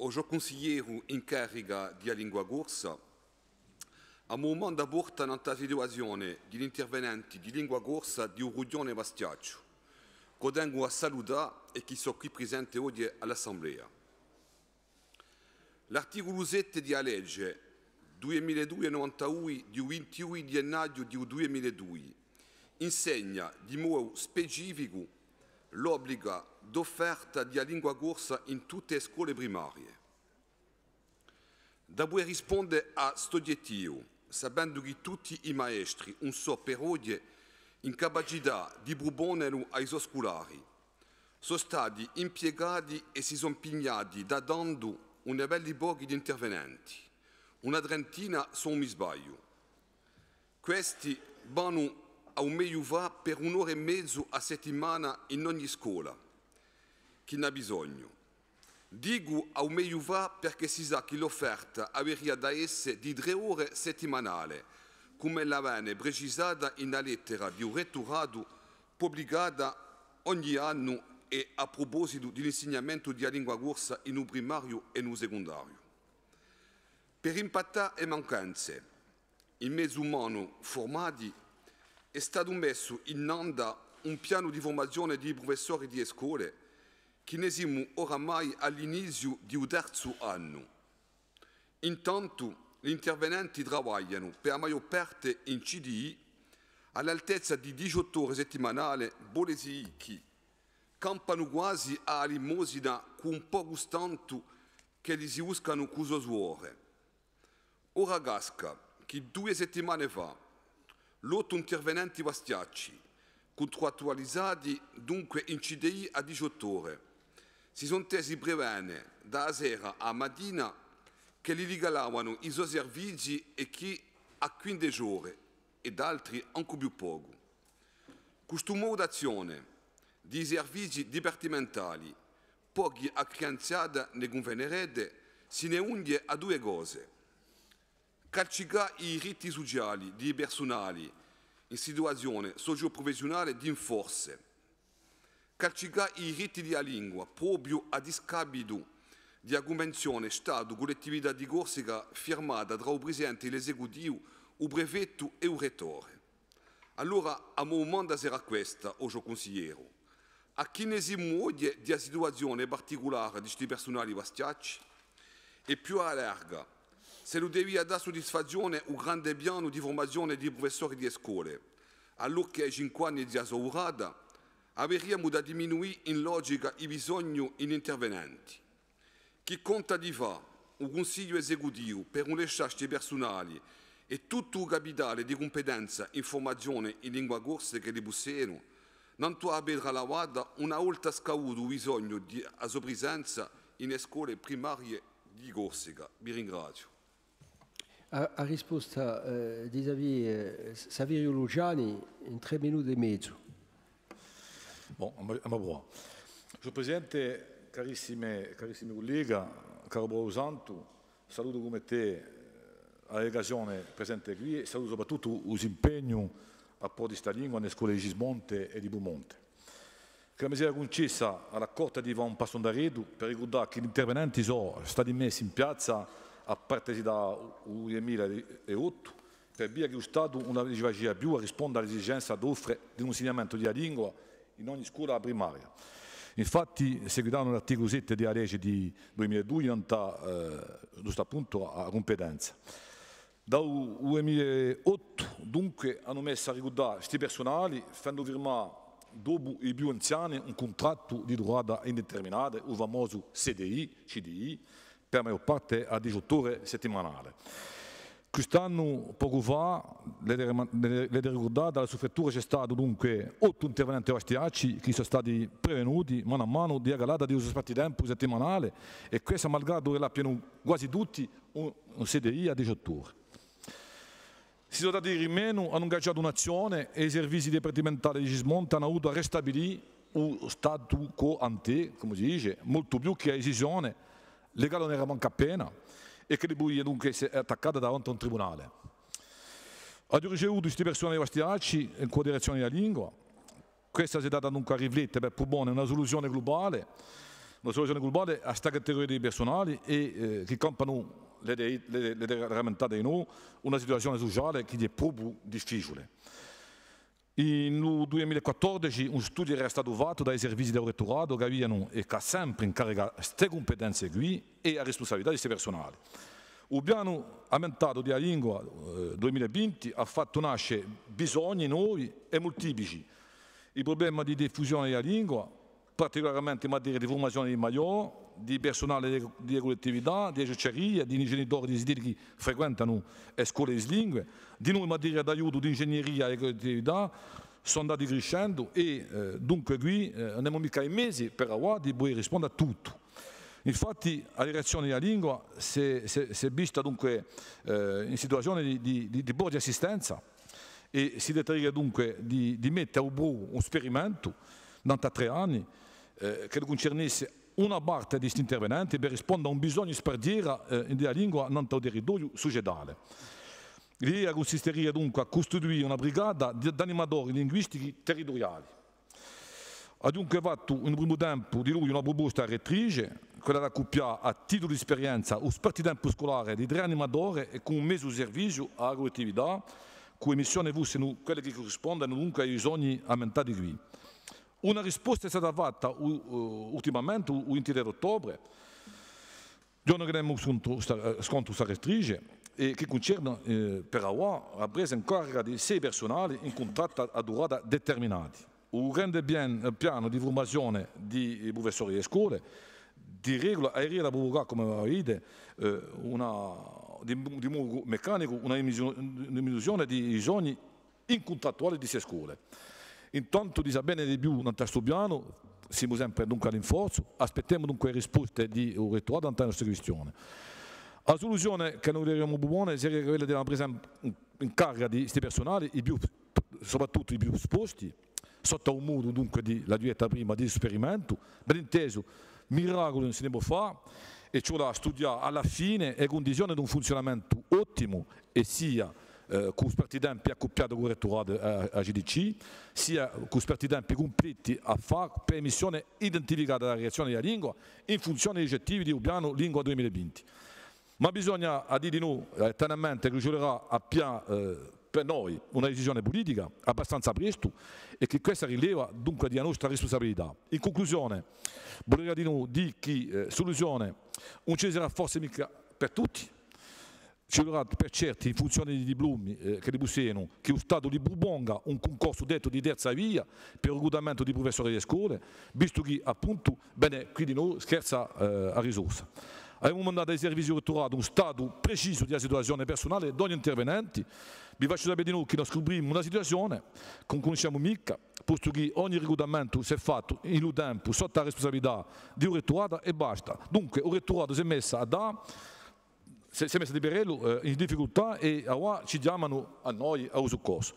oggi consigliere in carica di lingua corsa, a momento da porta nella situazione degli interventi di lingua corsa di Urugione e Bastiaccio, che tengo a salutare e che sono qui presenti oggi all'Assemblea. L'articolo 7 della legge 2002-91 di 21 gennaio 2002 insegna di modo specifico l'obbligo d'offerta di lingua corsa in tutte le scuole primarie. Da poi risponde a questo obiettivo, sapendo che tutti i maestri non sono per oggi in capacità di proporlo ai suoi scolari, sono stati impiegati e si sono impegnati da dando un livello di pochi di interventi, una trentina se non mi sbaglio. Questi vanno a un meglio va per un'ora e mezzo a settimana in ogni scuola, chi ne ha bisogno. Dico a un meglio va perché si sa che l'offerta avrebbe da essere di 3 ore settimanali, come la viene precisata in una lettera di un rettorato pubblicata ogni anno e a proposito dell'insegnamento di lingua corsa in un primario e in un secondario. Per impattare le mancanze, in mezzo umano formati è stato messo in onda un piano di formazione di professori di scuole che ne siamo oramai all'inizio di un terzo anno. Intanto gli interventi lavorano per la maggior parte in CDI all'altezza di 18 ore settimanali, bolesi chi campano quasi a limosina con un po' gustanto che li si usano con le suore. Ora casca che 2 settimane fa l'8 interventi Bastiacci, contrattualizzati dunque in CDI a 18 ore, si sono tesi brevene da sera a mattina che li regalavano i suoi servizi e chi a 15 ore ed altri anche più poco. Questo modo d'azione di servizi dipartimentali, pochi a creanziata ne convenerebbe, si ne unge a 2 cose. Calcicare i diritti sociali di personali in situazione socio-professionale di forze. Calcicare i diritti della lingua proprio a discapito della Convenzione Stato-Collettività di Corsica firmata tra il Presidente dell'Esecutivo, il Prefetto e il Rettore. Allora, a momento sarà questa, oggi consigliere. A chi ne si muove della situazione particolare di questi personali bastiacci e più a larga, se lo devi dare soddisfazione un grande piano di formazione di professori di scuole, allora che ai 5 anni di asaurata avremmo da diminuire in logica i bisogni in interventi. Chi conta di fare un consiglio esecutivo per un lasciare personali e tutto il capitale di competenza in formazione in lingua corsa che li possiedono, non tu avrà lavata una volta scavuto il bisogno di sua presenza in scuole primarie di Corsica. Vi ringrazio. A risposta Saverio Luciani in 3 minuti e mezzo. Buon. Signor Presidente, carissimi colleghi, caro Paolo Santo, saluto come te la delegazione presente qui e saluto soprattutto l'impegno a po' di questa lingua nelle scuole di Gismonte e di Beaumonte. Che la misura concessa alla Corte di un passo d'arredo per ricordare che gli interventi sono stati messi in piazza a partire dal 2008 per via che lo Stato non aveva più a rispondere all'esigenza d'offrire di un insegnamento della lingua in ogni scuola primaria. Infatti, seguitando l'articolo 7 della legge di 2002, non sta appunto a competenza. Dal 2008, dunque, hanno messo a ricordare questi personali, facendo firmare dopo i più anziani un contratto di durata indeterminata, il famoso CDI, per la maggior parte a 18 ore settimanali. Quest'anno, poco fa, l'avete ricordato, dalla soffertura c'è stato dunque 8 interventi bastiacci che sono stati prevenuti mano a mano di agalata di uso spartitempo settimanale e questo malgrado che l'abbiano quasi tutti un CDI a 18 ore. Si sono dati di meno, hanno ingaggiato un'azione e i servizi dipartimentali di Gismonte hanno avuto a ristabilire un statu quo ante, come si dice, molto più che a decisione legale non era manca appena e che le buie dunque si è attaccata davanti a un tribunale. Ha ricevuto queste persone bastiacci in cooperazione della lingua, questa si è data dunque a riflettere per proporre una soluzione globale una soluzione globale a questa categoria di personali e che compano le regolamentate di noi una situazione sociale che è proprio difficile. Nel 2014 un studio era stato fatto dai servizi del rettorato che avevano e che sempre incaricato queste competenze qui e la responsabilità di questi personali. Il piano aumentato della lingua 2020 ha fatto nascere bisogni nuovi e molteplici. Il problema di diffusione della lingua, particolarmente in materia di formazione di maggiore, di personale di collettività, di esercerie, di genitori di istituti che frequentano le scuole di lingue, di nuovo in materia di aiuto di ingegneria e collettività, sono andati crescendo e dunque qui non abbiamo mica i mesi per di poter rispondere a tutto. Infatti la direzione della lingua si è vista dunque in situazione di buona assistenza e si determina dunque di mettere a buon un esperimento da 3 anni che concernesse una parte di questi interventi per rispondere a un bisogno spardiera della lingua nel territorio sociale. L'idea consisterebbe dunque a costituire una brigata di animatori linguistici territoriali. Ha dunque fatto in primo tempo di lui una proposta rettrice, quella da accoppiare a titolo di esperienza o spartitempo scolare di 3 animatori e con un mese di servizio alla collettività, con missioni fossero quelle che corrispondono dunque ai bisogni aumentati qui. Una risposta è stata fatta ultimamente, il 23 ottobre, giorno che abbiamo scontro questa rettrice, e che concerne per ora la presa in carica di 6 personali in contratto a durata determinata. Un grande piano di formazione di professori delle scuole, di regola aerea da provocare, come vedete, di modo meccanico, una diminuzione di bisogni incontrattuali di queste scuole. Intanto di sapere di più nel testo piano, siamo sempre dunque all'inforzo, aspettiamo dunque risposte di un rettorato a questa questione. La soluzione che noi vedremo buona sarebbe quella della presa in carica di questi personali, soprattutto i più esposti, sotto un modo dunque la dieta prima di esperimento, ben inteso, miracolo non si ne può fare, e cioè da studiare alla fine le condizioni di un funzionamento ottimo e sia con sperti tempi accoppiati con il rettorato a GDC, sia con sperti tempi completi a fare per emissione identificata dalla direzione della lingua in funzione degli obiettivi di piano Lingua 2020. Ma bisogna a dire di noi, tenamente che riuscirà a per noi una decisione politica abbastanza presto e che questa rileva dunque di nostra responsabilità. In conclusione, vorrei dire di che soluzione non ci sarà forse mica per tutti, ci vorrà per certi in funzione di diplomi che li possiedono, che lo Stato li proponga un concorso detto di terza via per il reclutamento di professori delle scuole, visto che appunto, bene, qui di noi scherza a risorsa. Abbiamo mandato ai servizi di rettorato un stato preciso della situazione personale di ogni intervenente. Vi faccio sapere di noi che noi scopriamo una situazione che non conosciamo mica, posto che ogni reclutamento si è fatto in un tempo sotto la responsabilità di un rettorato e basta. Dunque, il rettorato si è messo a dare, si è messo di perello in difficoltà e ora ci chiamano a noi a soccorso.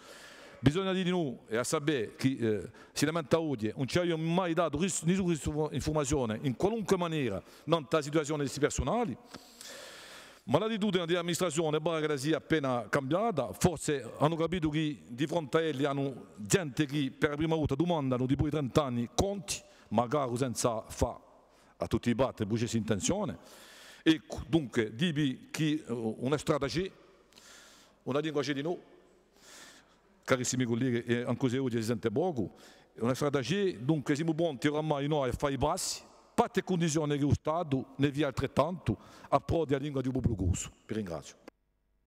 Bisogna dire di noi e a sapere che si lamenta oggi, non ci abbiamo mai dato nessuna informazione in qualunque maniera nella situazione di questi personali, ma l'attitudine dell'amministrazione pare che sia appena cambiata, forse hanno capito che di fronte a elli hanno gente che per la prima volta domandano di poi 30 anni conti, magari senza fare a tutti i parti il processo di intenzione, e dunque dici che una strada c'è, una lingua c'è di noi, carissimi colleghi, e anche se oggi si sente poco, una strada c'è, dunque siamo pronti ormai noi a fare i passi, parte condizione che lo Stato ne via altrettanto approdi alla lingua di un popolo corso. Vi ringrazio.